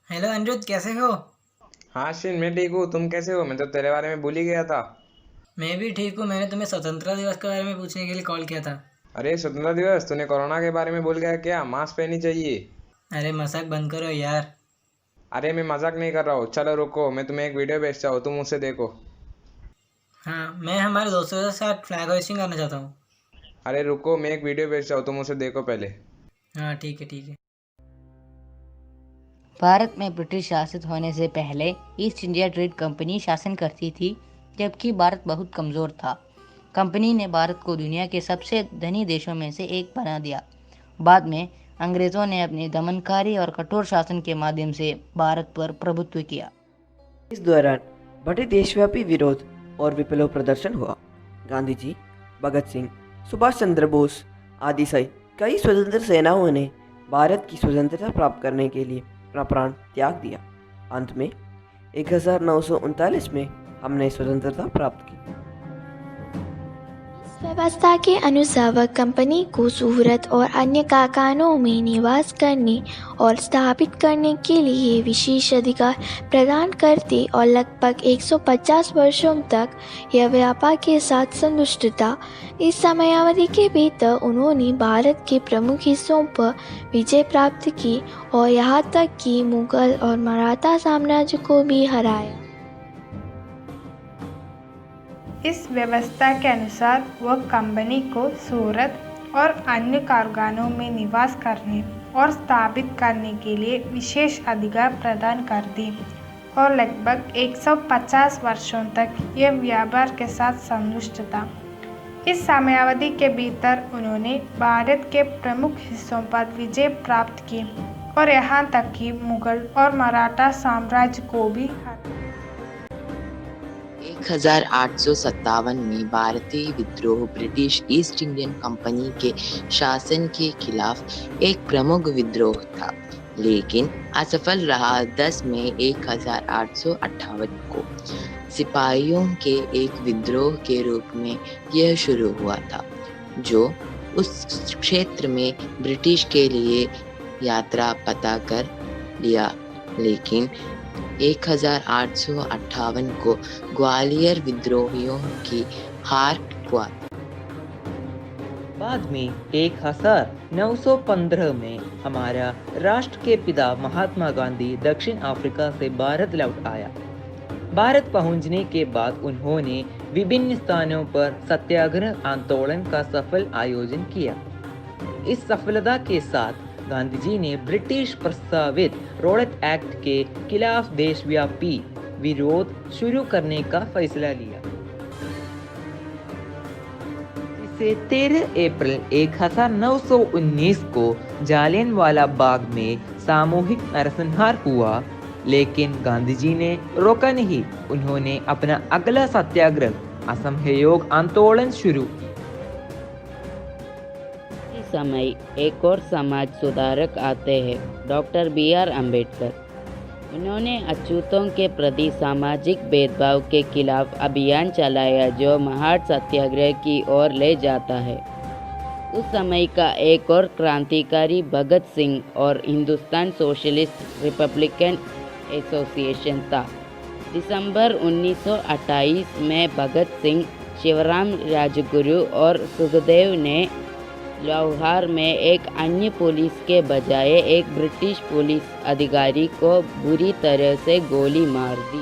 Hello Anirudh, कैसे हो? हाँ शिन, मैं ठीक हूँ। तुम कैसे हो? मैं तो तेरे बारे में भूल ही गया था। मैं भी ठीक हूँ। मैंने तुम्हें स्वतंत्रता दिवस के बारे में पूछने के लिए कॉल किया था। अरे स्वतंत्रता दिवस, तूने कोरोना के बारे में भूल गया क्या? मास्क पहननी चाहिए। अरे मजाक बंद करो यार। अरे मैं मजाक नहीं कर रहा हूँ। चलो रुको, मैं तुम्हें एक वीडियो भेजता हूँ, तुम उसे देखो। हाँ, मैं हमारे दोस्तों के साथ फ्लैग होइस्टिंग करना चाहता हूँ। अरे रुको, मैं एक वीडियो भेजता हूँ, तुम उसे देखो पहले। हाँ ठीक है ठीक है। भारत में ब्रिटिश शासित होने से पहले ईस्ट इंडिया ट्रेड कंपनी शासन करती थी, जबकि भारत बहुत कमज़ोर था। कंपनी ने भारत को दुनिया के सबसे धनी देशों में से एक बना दिया। बाद में अंग्रेज़ों ने अपनी दमनकारी और कठोर शासन के माध्यम से भारत पर प्रभुत्व किया। इस दौरान बड़े देशव्यापी विरोध और विप्लव प्रदर्शन हुआ। गांधी जी, भगत सिंह, सुभाष चंद्र बोस आदि सहित कई स्वतंत्र सेनाओं ने भारत की स्वतंत्रता प्राप्त करने के लिए अपना प्राण त्याग दिया। अंत में 1939 में हमने स्वतंत्रता प्राप्त की। व्यवस्था के अनुसार वह कंपनी को सूरत और अन्य कारखानों में निवास करने और स्थापित करने के लिए विशेष अधिकार प्रदान करते और लगभग 150 वर्षों तक यह व्यापार के साथ संतुष्ट था। इस समयावधि के भीतर उन्होंने भारत के प्रमुख हिस्सों पर विजय प्राप्त की और यहाँ तक कि मुगल और मराठा साम्राज्य को भी हराया। इस व्यवस्था के अनुसार वह कंपनी को सूरत और अन्य कारखानों में निवास करने और स्थापित करने के लिए विशेष अधिकार प्रदान करती और लगभग 150 वर्षों तक यह व्यापार के साथ संतुष्ट था। इस समयावधि के भीतर उन्होंने भारत के प्रमुख हिस्सों पर विजय प्राप्त की और यहाँ तक कि मुगल और मराठा साम्राज्य को भी हराया। 1857 में भारतीय विद्रोह ब्रिटिश ईस्ट इंडियन कंपनी के शासन के खिलाफ एक प्रमुख विद्रोह था, लेकिन असफल रहा। 10 मई 1858 को सिपाहियों के एक विद्रोह के रूप में यह शुरू हुआ था, जो उस क्षेत्र में ब्रिटिश के लिए यात्रा पता कर लिया, लेकिन 1858 को ग्वालियर विद्रोहियों की हार हुआ। बाद में 1915 में हमारा राष्ट्र के पिता महात्मा गांधी दक्षिण अफ्रीका से भारत लौट आया। भारत पहुंचने के बाद उन्होंने विभिन्न स्थानों पर सत्याग्रह आंदोलन का सफल आयोजन किया। इस सफलता के साथ गांधी जी ने ब्रिटिश प्रस्तावित रोलेट एक्ट के खिलाफ देशव्यापी विरोध शुरू करने का फैसला लिया। इसे 13 अप्रैल 1919 को जालियनवाला बाग में सामूहिक नरसंहार हुआ, लेकिन गांधी जी ने रोका नहीं। उन्होंने अपना अगला सत्याग्रह असहयोग आंदोलन शुरू। समय एक और समाज सुधारक आते हैं, डॉक्टर B.R. अम्बेडकर। उन्होंने अछूतों के प्रति सामाजिक भेदभाव के खिलाफ अभियान चलाया, जो महान सत्याग्रह की ओर ले जाता है। उस समय का एक और क्रांतिकारी भगत सिंह और हिंदुस्तान सोशलिस्ट रिपब्लिकन एसोसिएशन था। दिसंबर 1928 में भगत सिंह, शिवराम राजगुरु और सुखदेव ने लाहौर में एक अन्य पुलिस के बजाय एक ब्रिटिश पुलिस अधिकारी को बुरी तरह से गोली मार दी।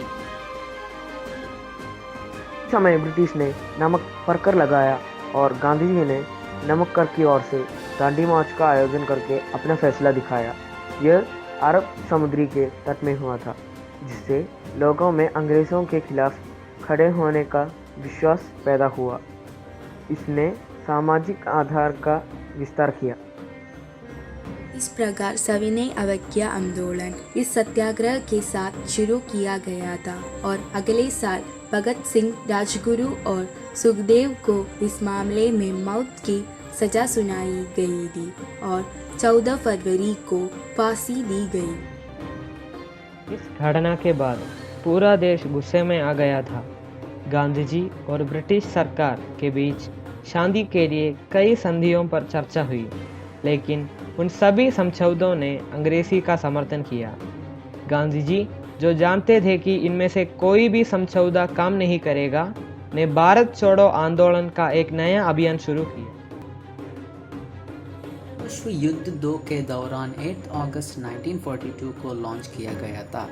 इस समय ब्रिटिश ने नमक पर कर लगाया और गांधी जी ने नमक कर की ओर से दांडी मार्च का आयोजन करके अपना फैसला दिखाया। यह अरब समुद्री के तट में हुआ था, जिससे लोगों में अंग्रेज़ों के खिलाफ खड़े होने का विश्वास पैदा हुआ। इसने सामाजिक आधार का विस्तार किया। इस प्रकार सविनय अवज्ञा आंदोलन इस सत्याग्रह के साथ शुरू किया गया था और अगले साल भगत सिंह, राजगुरु और सुखदेव को इस मामले में मौत की सजा सुनाई गई थी और 14 फरवरी को फांसी दी गई। इस घटना के बाद पूरा देश गुस्से में आ गया था। गांधी जी और ब्रिटिश सरकार के बीच शांति के लिए कई संधियों पर चर्चा हुई, लेकिन उन सभी समझौतों ने अंग्रेजी का समर्थन किया। गांधी जी, जो जानते थे कि इनमें से कोई भी समझौता काम नहीं करेगा, ने भारत छोड़ो आंदोलन का एक नया अभियान शुरू किया। विश्व युद्ध 2 के दौरान 8 अगस्त 1942 को लॉन्च किया गया था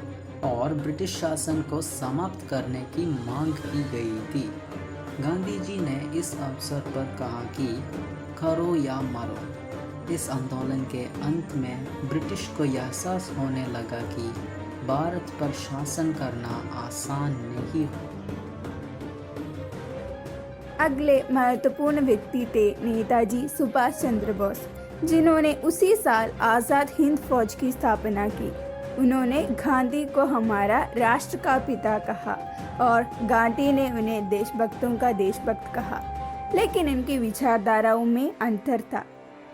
और ब्रिटिश शासन को समाप्त करने की मांग की गई थी। गांधी जी ने इस अवसर पर कहा कि करो या मरो। इस आंदोलन के अंत में ब्रिटिश को यह एहसास होने लगा कि भारत पर शासन करना आसान नहीं हो। अगले महत्वपूर्ण व्यक्ति थे नेताजी सुभाष चंद्र बोस, जिन्होंने उसी साल आज़ाद हिंद फौज की स्थापना की। उन्होंने गांधी को हमारा राष्ट्र का पिता कहा और गांधी ने उन्हें देशभक्तों का देशभक्त कहा, लेकिन उनकी विचारधाराओं में अंतर था।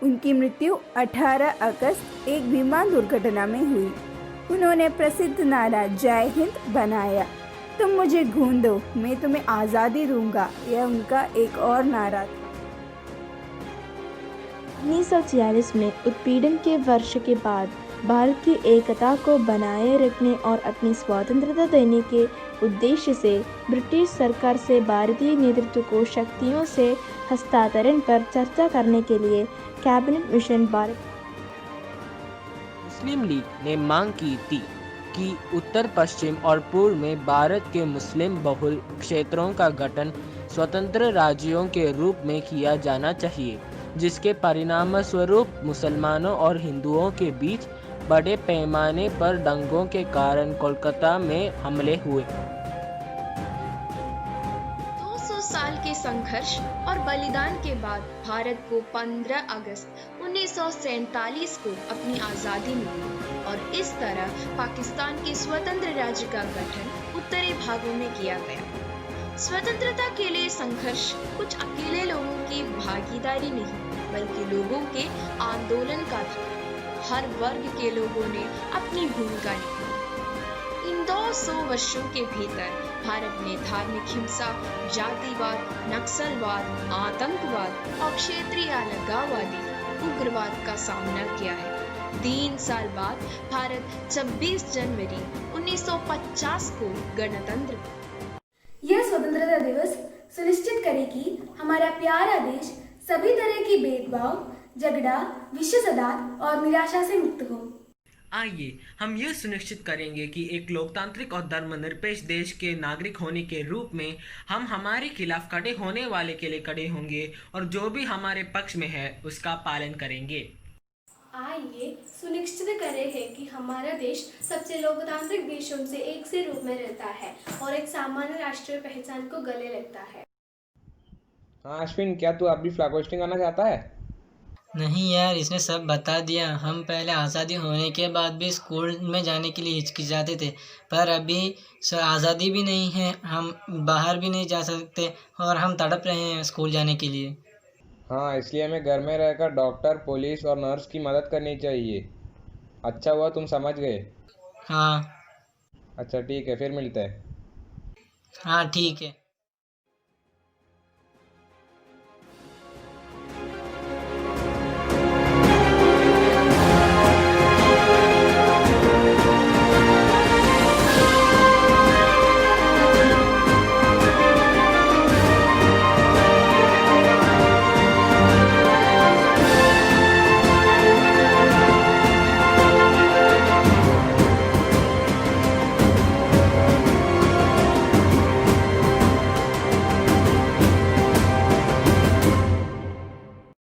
उनकी मृत्यु 18 अगस्त एक विमान दुर्घटना में हुई। उन्होंने प्रसिद्ध नारा जय हिंद बनाया, तुम मुझे ढूंढो मैं तुम्हें आज़ादी दूंगा, यह उनका एक और नारा था। 1946 में उत्पीड़न के वर्ष के बाद भारत की एकता को बनाए रखने और अपनी स्वतंत्रता देने के उद्देश्य से ब्रिटिश सरकार से भारतीय नेतृत्व को शक्तियों से हस्तांतरण पर चर्चा करने के लिए कैबिनेट मिशन भारत। मुस्लिम लीग ने मांग की थी कि उत्तर पश्चिम और पूर्व में भारत के मुस्लिम बहुल क्षेत्रों का गठन स्वतंत्र राज्यों के रूप में किया जाना चाहिए, जिसके परिणाम स्वरूप मुसलमानों और हिंदुओं के बीच बड़े पैमाने पर दंगों के कारण कोलकाता में हमले हुए। 200 साल के संघर्ष और बलिदान के बाद भारत को 15 अगस्त 1947 को अपनी आज़ादी मिली और इस तरह पाकिस्तान के स्वतंत्र राज्य का गठन उत्तरी भागों में किया गया। स्वतंत्रता के लिए संघर्ष कुछ अकेले लोगों की भागीदारी नहीं, बल्कि लोगों के आंदोलन का था। हर वर्ग के लोगों ने अपनी भूमिका निभाई। इन 200 वर्षों के भीतर भारत ने धार्मिक हिंसा, जातिवाद, नक्सलवाद, आतंकवाद और क्षेत्रीय अलगाववादी उग्रवाद का सामना किया है। 3 साल बाद भारत 26 जनवरी 1950 को गणतंत्र। यह स्वतंत्रता दिवस सुनिश्चित करे कि हमारा प्यारा देश सभी तरह की भेदभाव, झगड़ा, विषसदात और निराशा से मुक्त हो। आइए हम ये सुनिश्चित करेंगे कि एक लोकतांत्रिक और धर्मनिरपेक्ष देश के नागरिक होने के रूप में हम हमारे खिलाफ खड़े होने वाले के लिए खड़े होंगे और जो भी हमारे पक्ष में है उसका पालन करेंगे। आइए सुनिश्चित करें है कि हमारा देश सबसे लोकतांत्रिक देशों से एक से रूप में रहता है और एक सामान्य राष्ट्रीय पहचान को गले लगता है। हाँ अश्विन, क्या तू अभी फ्लैग होस्टिंग करना चाहता है? नहीं यार, इसने सब बता दिया। हम पहले आज़ादी होने के बाद भी स्कूल में जाने के लिए हिचकिचाते थे, पर अभी आज़ादी भी नहीं है, हम बाहर भी नहीं जा सकते और हम तड़प रहे हैं स्कूल जाने के लिए। हाँ, इसलिए हमें घर में रहकर डॉक्टर, पुलिस और नर्स की मदद करनी चाहिए। अच्छा हुआ तुम समझ गए। हाँ अच्छा ठीक है, फिर मिलते हैं। हाँ ठीक है।